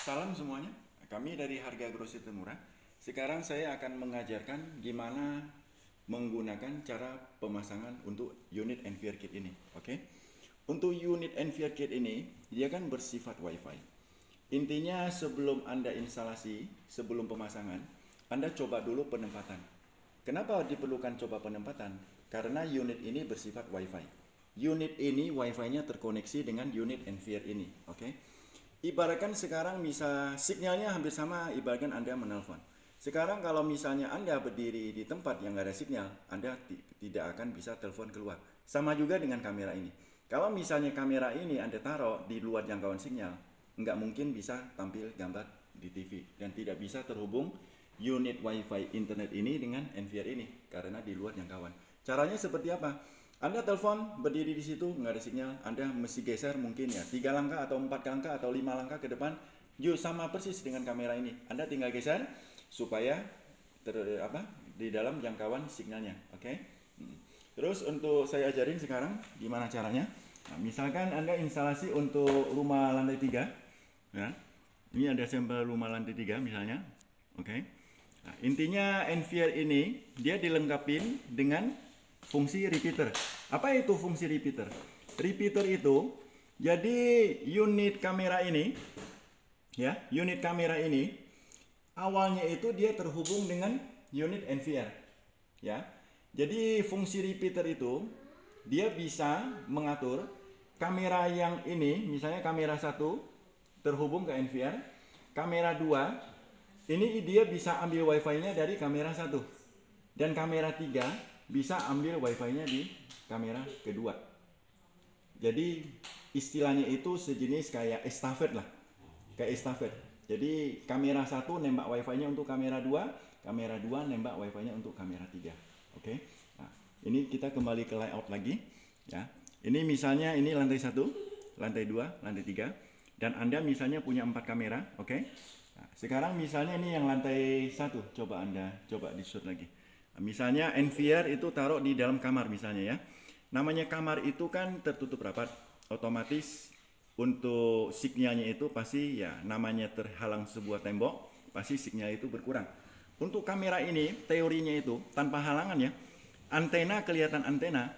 Salam semuanya, kami dari Harga Grosir Termurah. Sekarang saya akan mengajarkan gimana menggunakan cara pemasangan untuk unit NVR kit ini. Oke. Untuk unit NVR kit ini, dia kan bersifat WiFi. Intinya sebelum Anda instalasi, sebelum pemasangan, Anda coba dulu penempatan. Kenapa diperlukan coba penempatan? Karena unit ini bersifat WiFi. Unit ini WiFi-nya terkoneksi dengan unit NVR ini. Oke. Ibaratkan sekarang sinyalnya hampir sama, ibaratkan Anda menelpon. Sekarang kalau misalnya Anda berdiri di tempat yang nggak ada sinyal, Anda tidak akan bisa telepon keluar. Sama juga dengan kamera ini. Kalau misalnya kamera ini Anda taruh di luar jangkauan sinyal, nggak mungkin bisa tampil gambar di TV. Dan tidak bisa terhubung unit WiFi internet ini dengan NVR ini, karena di luar jangkauan. Caranya seperti apa? Anda telepon, berdiri di situ, nggak ada sinyal, Anda mesti geser mungkin ya 3 langkah atau 4 langkah atau 5 langkah ke depan. Sama persis dengan kamera ini. Anda tinggal geser supaya di dalam jangkauan sinyalnya. Oke. Terus untuk saya ajarin sekarang gimana caranya. Nah, misalkan Anda instalasi untuk rumah lantai 3 ya. Ini ada sampel rumah lantai 3 misalnya. Oke. Nah, intinya NVR ini dia dilengkapi dengan fungsi repeater. Apa itu fungsi repeater? Repeater itu jadi unit kamera ini ya, unit kamera ini awalnya itu dia terhubung dengan unit NVR ya. Jadi fungsi repeater itu dia bisa mengatur kamera yang ini, misalnya kamera 1 terhubung ke NVR, kamera 2 ini dia bisa ambil wifi-nya dari kamera 1 dan kamera 3 bisa ambil wifi-nya di kamera kedua. Jadi istilahnya itu sejenis kayak estafet lah, kayak estafet. Jadi kamera 1 nembak wifi-nya untuk kamera 2, kamera 2 nembak wifi-nya untuk kamera 3. Oke. Nah, ini kita kembali ke layout lagi ya. Ini misalnya ini lantai 1, lantai 2, lantai 3 dan Anda misalnya punya 4 kamera, oke? Nah, sekarang misalnya ini yang lantai 1, coba Anda di shoot lagi. Misalnya NVR itu taruh di dalam kamar misalnya ya. Namanya kamar itu kan tertutup rapat, otomatis untuk sinyalnya itu pasti ya namanya terhalang sebuah tembok, pasti sinyal itu berkurang. Untuk kamera ini teorinya itu tanpa halangan ya, antena kelihatan antena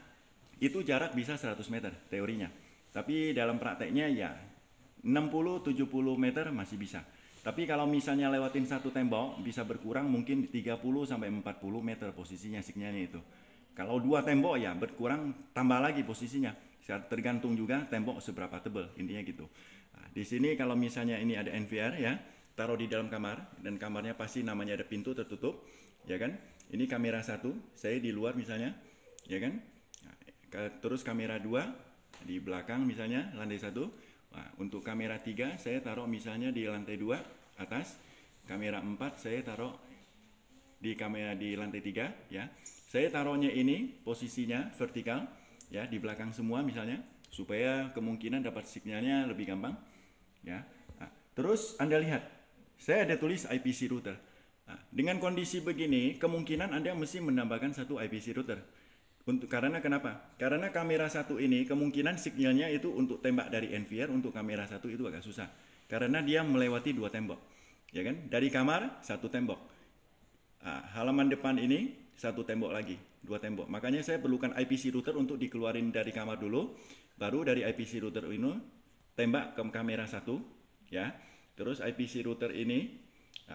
itu jarak bisa 100 meter teorinya. Tapi dalam prakteknya ya 60-70 meter masih bisa. Tapi kalau misalnya lewatin satu tembok bisa berkurang mungkin 30 sampai 40 meter posisinya sinyalnya itu. Kalau 2 tembok ya berkurang tambah lagi posisinya. Tergantung juga tembok seberapa tebal, intinya gitu. Nah, di sini kalau misalnya ini ada NVR ya, taruh di dalam kamar dan kamarnya pasti namanya ada pintu tertutup, ya kan? Ini kamera 1, saya di luar misalnya, ya kan? Nah, terus kamera 2 di belakang misalnya lantai 1. Nah, untuk kamera 3 saya taruh misalnya di lantai 2 atas, kamera 4 saya taruh di kamera di lantai 3 ya. Saya taruhnya ini posisinya vertikal ya, di belakang semua misalnya supaya kemungkinan dapat sinyalnya lebih gampang ya. Nah, terus Anda lihat, saya ada tulis IPC router. Nah, dengan kondisi begini kemungkinan Anda mesti menambahkan satu IPC router. Karena kenapa? Karena kamera 1 ini kemungkinan sinyalnya itu untuk tembak dari NVR untuk kamera 1 itu agak susah. Karena dia melewati 2 tembok. Ya kan? Dari kamar 1 tembok. Nah, halaman depan ini 1 tembok lagi, 2 tembok. Makanya saya perlukan IPC router untuk dikeluarin dari kamar dulu, baru dari IPC router ini tembak ke kamera 1 ya. Terus IPC router ini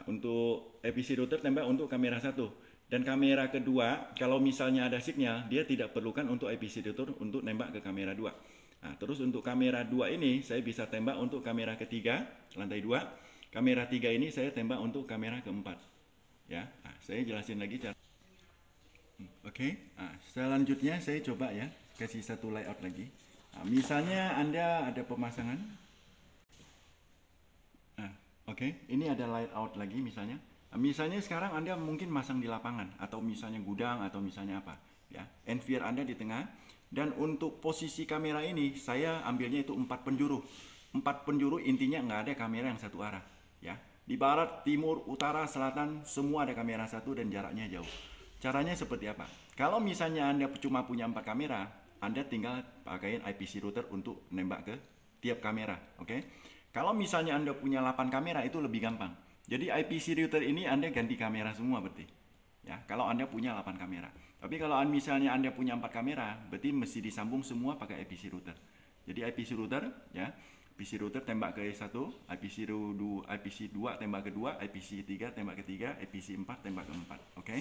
untuk IPC router tembak untuk kamera 1. Dan kamera kedua, kalau misalnya ada sinyal, dia tidak perlukan untuk IPC router untuk nembak ke kamera 2. Nah, terus untuk kamera 2 ini, saya bisa tembak untuk kamera ketiga, lantai 2. Kamera 3 ini saya tembak untuk kamera keempat. Ya, nah, saya jelasin lagi cara. Oke. Nah, selanjutnya saya coba ya, kasih satu layout lagi. Nah, misalnya Anda ada pemasangan. Nah, oke. Ini ada layout lagi misalnya. Misalnya sekarang Anda mungkin masang di lapangan atau misalnya gudang atau misalnya apa ya, NVR Anda di tengah dan untuk posisi kamera ini saya ambilnya itu 4 penjuru. 4 penjuru intinya nggak ada kamera yang satu arah ya. Di barat, timur, utara, selatan semua ada kamera satu dan jaraknya jauh. Caranya seperti apa? Kalau misalnya Anda cuma punya 4 kamera, Anda tinggal pakaiin IPC router untuk nembak ke tiap kamera, oke? Kalau misalnya Anda punya 8 kamera itu lebih gampang. Jadi IPC router ini Anda ganti kamera semua berarti. Ya, kalau Anda punya 8 kamera. Tapi kalau misalnya Anda punya 4 kamera, berarti mesti disambung semua pakai IPC router. Jadi IPC router ya, IPC router tembak ke 1, IPC 2 tembak ke 2, IPC 3 tembak ke 3, IPC 4 tembak ke 4. Oke.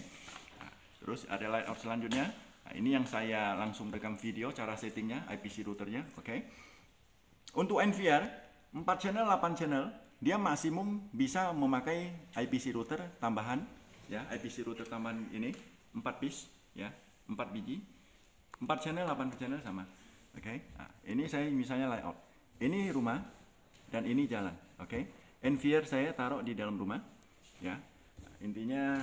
Nah, terus ada layout selanjutnya. Nah, ini yang saya langsung rekam video cara settingnya IPC routernya. Oke. Untuk NVR 4 channel 8 channel dia maksimum bisa memakai IPC router tambahan ya, IPC router tambahan ini 4 piece ya, 4 biji, 4 channel 8 channel sama. Oke. Nah, ini saya misalnya layout. Ini rumah dan ini jalan. Oke. NVR saya taruh di dalam rumah ya. Nah, intinya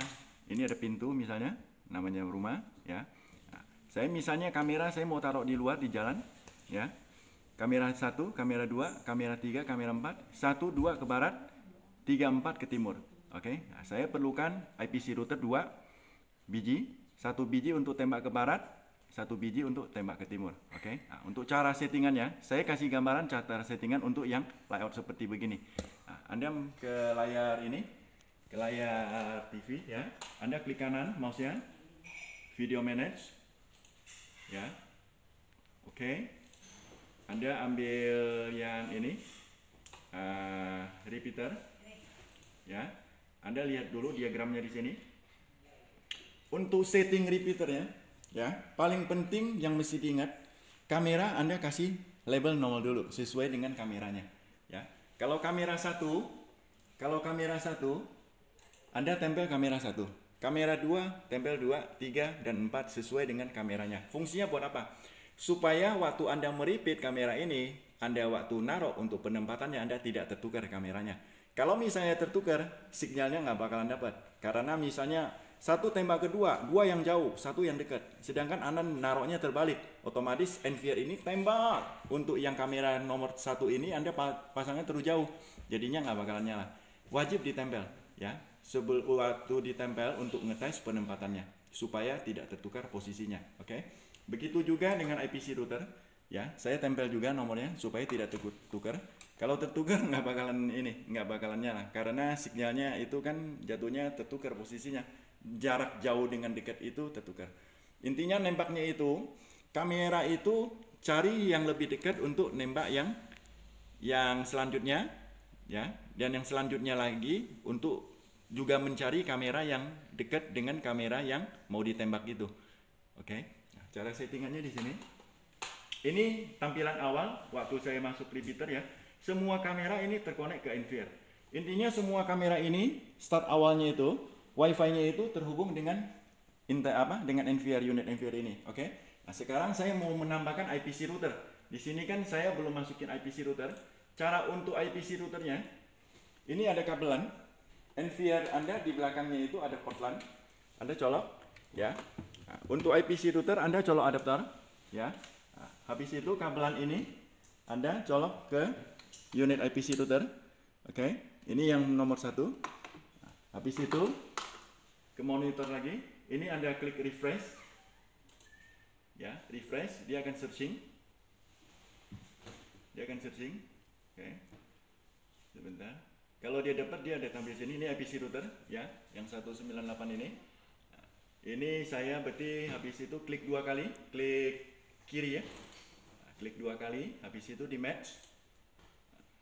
ini ada pintu misalnya namanya rumah ya. Nah, saya misalnya kamera saya mau taruh di luar di jalan ya. Kamera 1, kamera 2, kamera 3, kamera 4, 1, 2 ke barat, 3, 4 ke timur. Oke, nah, saya perlukan IPC router 2 biji, 1 biji untuk tembak ke barat, 1 biji untuk tembak ke timur. Oke, nah, untuk cara settingannya, saya kasih gambaran cara settingan untuk yang layout seperti begini. Nah, Anda ke layar ini, ke layar TV ya, Anda klik kanan mouse-nya, video manage, ya, oke. Anda ambil yang ini repeater ya. Anda lihat dulu diagramnya di sini. Untuk setting repeaternya ya, paling penting yang mesti diingat, kamera Anda kasih label nol dulu sesuai dengan kameranya ya. Kalau kamera 1 Anda tempel kamera 1. Kamera 2 tempel 2, 3 dan 4 sesuai dengan kameranya. Fungsinya buat apa? Supaya waktu Anda merepeat kamera ini, Anda waktu naruh untuk penempatannya Anda tidak tertukar kameranya. Kalau misalnya tertukar, sinyalnya nggak bakalan dapat. Karena misalnya satu tembak kedua, 2 yang jauh, 1 yang dekat. Sedangkan Anda naruhnya terbalik, otomatis NVR ini tembak. Untuk yang kamera nomor 1 ini Anda pasangnya terlalu jauh, jadinya nggak bakalan nyala. Wajib ditempel ya. Sebelum waktu ditempel untuk ngetes penempatannya supaya tidak tertukar posisinya. Oke. Begitu juga dengan IPC router ya, saya tempel juga nomornya supaya tidak tertukar. Kalau tertukar nggak bakalan nyala karena sinyalnya itu kan jatuhnya tertukar posisinya, jarak jauh dengan dekat itu tertukar. Intinya nembaknya itu kamera itu cari yang lebih dekat untuk nembak yang selanjutnya ya, dan yang selanjutnya lagi untuk juga mencari kamera yang dekat dengan kamera yang mau ditembak itu. Oke. Cara settingannya di sini. Ini tampilan awal waktu saya masuk repeater ya. Semua kamera ini terkonek ke NVR. Intinya semua kamera ini start awalnya itu WiFi-nya itu terhubung dengan dengan NVR, unit NVR ini. Oke. Nah, sekarang saya mau menambahkan IPC router. Di sini kan saya belum masukin IPC router. Cara untuk IPC routernya, ini ada kabelan. NVR Anda di belakangnya itu ada port LAN. Anda colok ya. Nah, untuk IPC router Anda colok adaptor ya. Nah, habis itu kabelan ini Anda colok ke unit IPC router. Oke, ini yang nomor 1. Nah, habis itu ke monitor lagi. Ini Anda klik refresh. Ya, refresh, dia akan searching. Oke. Sebentar. Kalau dia dapat dia ada tampil sini, ini IPC router ya, yang 198 ini. Ini saya berarti habis itu klik 2 kali, klik kiri ya, nah, klik 2 kali, habis itu di match,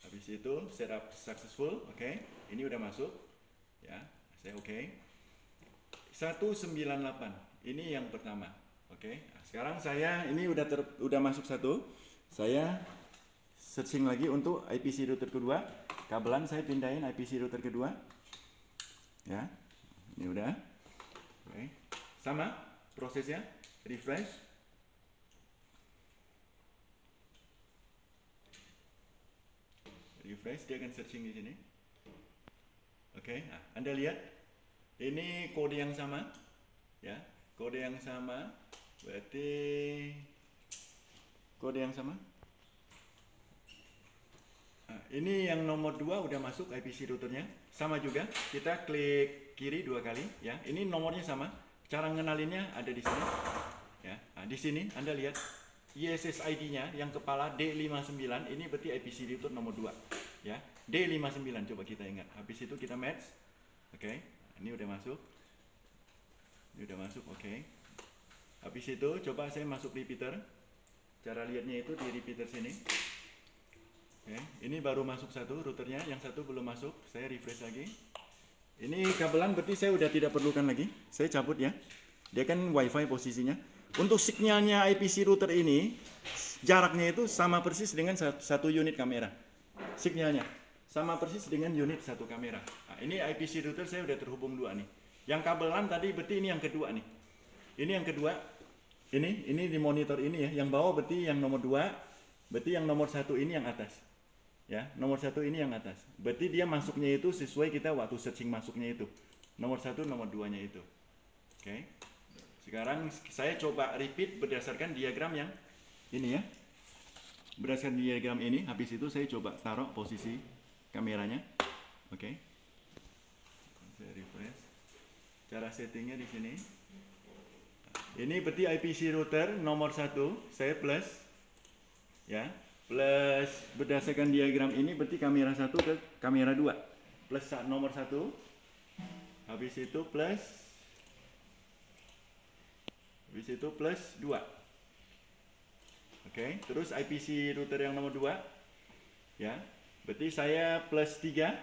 habis itu setup successful, oke. Ini udah masuk, ya, saya oke. 198, ini yang pertama, oke. Nah, sekarang saya ini udah masuk 1, saya searching lagi untuk IPC router kedua, kabelan saya pindahin IPC router kedua, ya, ini udah, oke. Sama prosesnya, refresh. Refresh, dia akan searching di sini. Oke, nah, Anda lihat ini kode yang sama ya, kode yang sama berarti kode yang sama. Nah, ini yang nomor 2 udah masuk IPC routernya, sama juga kita klik kiri 2 kali ya. Ini nomornya sama. Cara ngenalinnya ada di sini ya. Nah, di sini Anda lihat ISS ID-nya yang kepala D59 ini berarti IPC router nomor 2. ya. D59 coba kita ingat. Habis itu kita match. Oke. Ini udah masuk. Ini udah masuk, oke. Habis itu coba saya masuk repeater. Cara lihatnya itu di repeater sini. Oke, ini baru masuk satu routernya, yang satu belum masuk. Saya refresh lagi. Ini kabelan berarti saya udah tidak perlukan lagi. Saya cabut ya. Dia kan WiFi posisinya. Untuk sinyalnya IPC router ini jaraknya itu sama persis dengan satu unit kamera. Sinyalnya sama persis dengan unit satu kamera. Nah, ini IPC router saya udah terhubung dua nih. Yang kabelan tadi berarti ini yang kedua nih. Ini yang kedua. Ini di monitor ini ya. Yang bawah berarti yang nomor 2. Berarti yang nomor 1 ini yang atas. Ya, nomor 1 ini yang atas. Berarti dia masuknya itu sesuai kita waktu searching masuknya itu. Nomor 1, nomor 2-nya itu. Oke. Sekarang saya coba repeat berdasarkan diagram yang ini ya. Berdasarkan diagram ini, habis itu saya coba taruh posisi kameranya. Oke. Saya refresh. Cara settingnya di sini. Ini berarti IPC router nomor 1, saya plus ya. Plus berdasarkan diagram ini berarti kamera 1 ke kamera 2. Plus nomor 1. Habis itu plus 2. Oke, terus IPC router yang nomor 2 ya. Berarti saya plus 3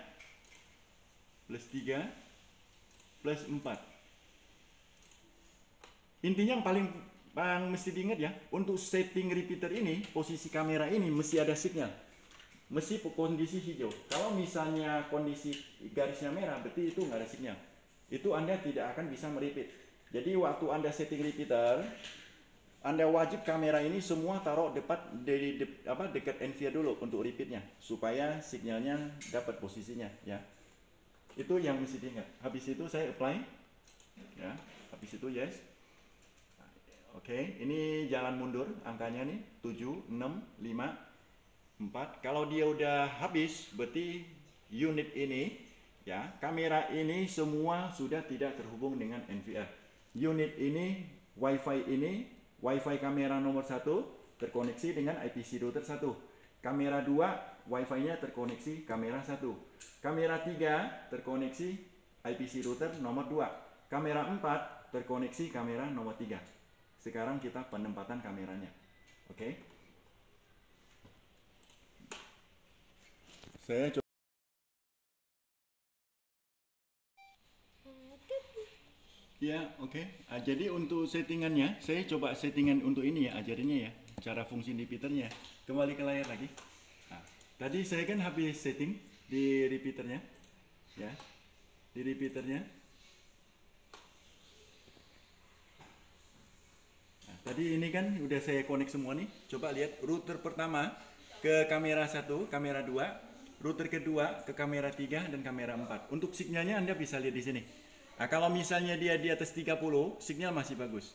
plus 4. Intinya yang paling mesti diingat ya, untuk setting repeater ini, posisi kamera ini mesti ada sinyal. Mesti kondisi hijau. Kalau misalnya kondisi garisnya merah, berarti itu nggak ada sinyal. Itu Anda tidak akan bisa merepeat. Jadi waktu Anda setting repeater, Anda wajib kamera ini semua taruh dekat NVIDIA dulu untuk repeatnya, supaya sinyalnya dapat posisinya ya. Itu yang mesti diingat. Habis itu saya apply ya. Habis itu yes. Oke, ini jalan mundur angkanya nih 7, 6, 5, 4. Kalau dia udah habis berarti unit ini ya, kamera ini semua sudah tidak terhubung dengan NVR. Unit ini, WiFi kamera nomor 1 terkoneksi dengan IPC router 1. Kamera 2 WiFi-nya terkoneksi kamera 1. Kamera 3 terkoneksi IPC router nomor 2. Kamera 4 terkoneksi kamera nomor 3. Sekarang kita penempatan kameranya. Oke. Saya coba. Ya, oke. Jadi untuk settingannya, saya coba settingan untuk ini ya, ajarinnya ya, cara fungsi repeaternya. Kembali ke layar lagi. Nah, tadi saya kan habis setting di repeaternya, ya, di repeaternya. Nah, tadi ini kan udah saya connect semua nih. Coba lihat router pertama ke kamera 1, kamera 2, router kedua ke kamera 3 dan kamera 4. Untuk sinyalnya Anda bisa lihat di sini. Nah, kalau misalnya dia di atas 30, sinyal masih bagus.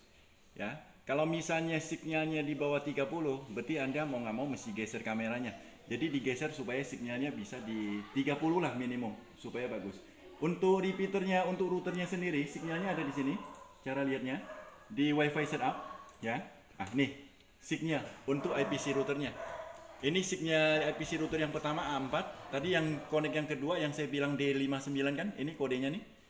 Ya. Kalau misalnya sinyalnya di bawah 30, berarti Anda mau nggak mau mesti geser kameranya. Jadi digeser supaya sinyalnya bisa di 30 lah minimum, supaya bagus. Untuk repeaternya, untuk routernya sendiri, sinyalnya ada di sini. Cara lihatnya di WiFi setup, ya. Ah, nih sinyal untuk IPC routernya. Ini sinyal IPC router yang pertama A4. Tadi yang connect yang kedua yang saya bilang D59 kan, ini kodenya nih.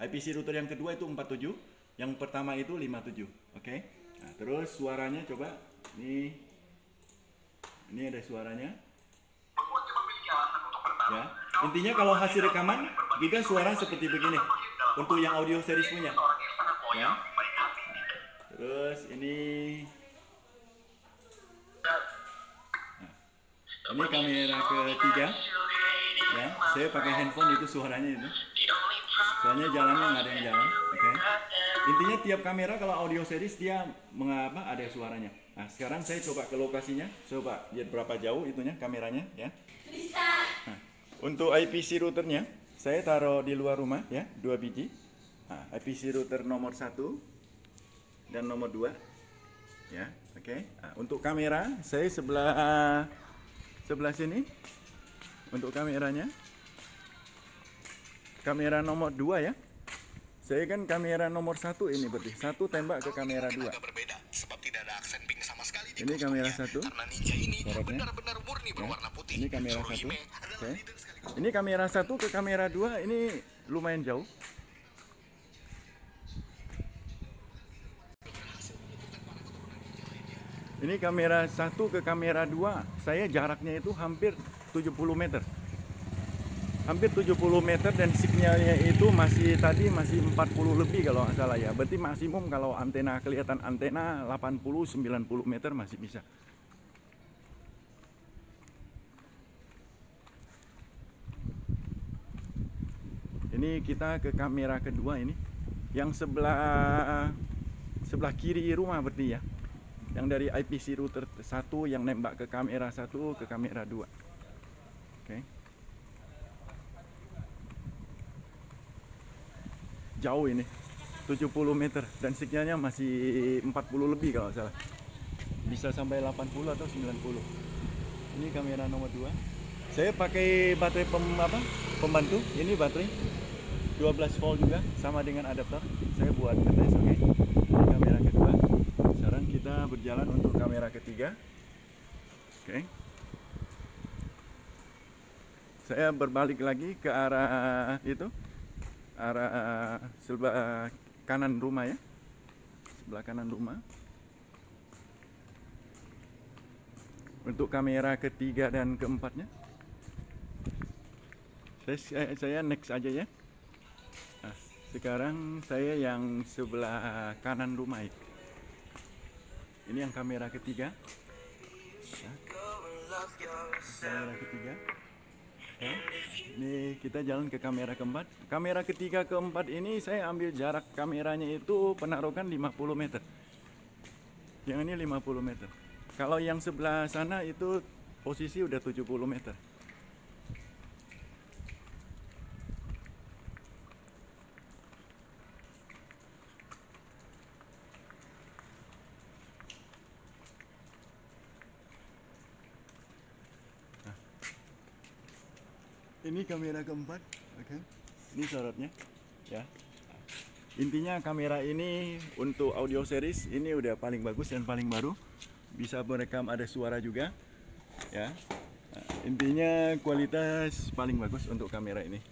IPC router yang kedua itu 47, yang pertama itu 57. Oke. Nah, terus suaranya coba. Ini ada suaranya. Ya. Intinya kalau hasil rekaman juga suara seperti begini. Untuk yang audio series punya. Ya. Terus ini ini kamera ketiga. Ya, saya pakai handphone itu suaranya itu. Soalnya jalannya nggak ada yang jalan, oke. Intinya tiap kamera kalau audio series dia ada suaranya. Nah, sekarang saya coba ke lokasinya, coba lihat berapa jauh itunya kameranya, ya. Nah, untuk IPC routernya, saya taruh di luar rumah, ya, 2 biji. Nah, IPC router nomor 1 dan nomor 2, ya, oke. Nah, untuk kamera, saya sebelah sini. Untuk kameranya. Kamera nomor 2 ya. Saya kan kamera nomor 1 ini berarti. 1 tembak ke kamera 2. Berbeda, sebab tidak ada aksen pink sama sekali di ini kamera 1. Karena Ninja ini benar-benar murni berwarna putih. Ini kamera 1. Oke. Ini kamera 1 ke kamera 2 ini lumayan jauh. Ini kamera 1 ke kamera 2, saya jaraknya itu hampir 70 meter. Hampir 70 meter dan sinyalnya itu masih 40 lebih kalau nggak salah ya. Berarti maksimum kalau antena kelihatan antena 80-90 meter masih bisa. Ini kita ke kamera kedua ini. Yang sebelah kiri rumah berarti ya. Yang dari IPC router 1 yang nembak ke kamera 1 ke kamera 2. Oke. Jauh ini 70 meter dan sinyalnya masih 40 lebih kalau nggak salah. Bisa sampai 80 atau 90. Ini kamera nomor 2. Saya pakai baterai pembantu. Ini baterai 12 volt juga sama dengan adaptor. Saya buat ngetes, oke. Ini kamera kedua. Sekarang kita berjalan untuk kamera ketiga. Oke. Saya berbalik lagi ke arah itu. Arah sebelah kanan rumah ya. Sebelah kanan rumah. Untuk kamera ketiga dan keempatnya. Saya next aja ya. Nah, sekarang saya yang sebelah kanan rumah ya. Ini yang kamera ketiga. Ya. Kamera ketiga. Ya. Ini kita jalan ke kamera keempat. Kamera ketiga keempat ini saya ambil jarak kameranya itu penaruhan 50 meter. Yang ini 50 meter. Kalau yang sebelah sana itu posisi udah 70 meter. Ini kamera keempat, oke. Ini sorotnya, ya. Intinya kamera ini untuk audio series ini udah paling bagus dan paling baru. Bisa merekam ada suara juga, ya. Nah, intinya kualitas paling bagus untuk kamera ini.